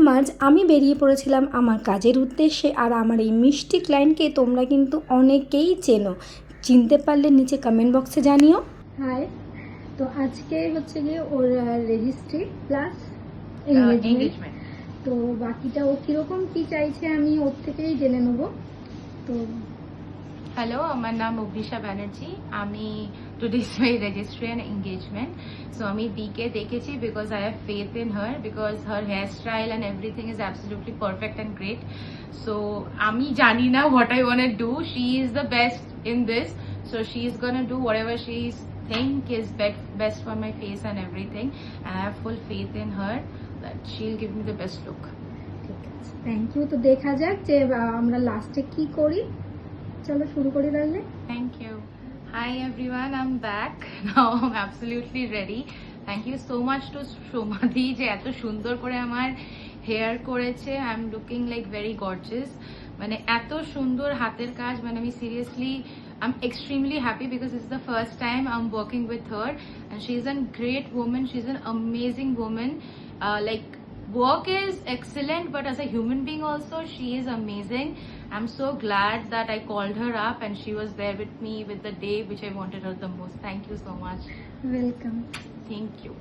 March আমি বেরিয়ে পড়েছিলাম আমার কাজের উদ্দেশ্যে। আর আমার এই মিষ্টি ক্লায়েন্টকে তোমরা কিন্তু অনেকেই চেনো, চিনতে পারলে নিচে কমেন্ট বক্সে জানিও। হাই, তো আজকে হচ্ছে গিয়ে ওর রেজিস্ট্রি প্লাস এঙ্গেজমেন্ট। তো বাকিটা ও কীরকম কী চাইছে আমি ওর থেকেই জেনে নেবো। তো হ্যালো, আমার নাম অভিষা ব্যানার্জি। আমি today's my registry and engagement. So আমি দিকে দেখেছি because I have faith in her, because her hair style and everything is absolutely perfect and great. So আমি জানি না what I want do, she is the best in this, so she is gonna do whatever she is think is best for my face and everything, and I have full faith in her that she'll give me the best look. ঠিক আছে, thank you. তো দেখা যাক যে আমরা লাস্টে কি করি। চলো শুরু করি তাহলে। Thank you. Hi everyone, I'm back. Now I'm absolutely ready. Thank you so much to Shomadhi যে এত সুন্দর করে আমার হেয়ার করেছে। I am looking like very gorgeous. মানে এত সুন্দর হাতের কাজ, মানে আমি seriously I'm extremely happy because this is the first time I'm working with her, and she's a great woman. She's an amazing woman. Like work is excellent, but as a human being also she is amazing. I'm so glad that I called her up and she was there with me with the day which I wanted her the most. Thank you so much. Welcome. Thank you.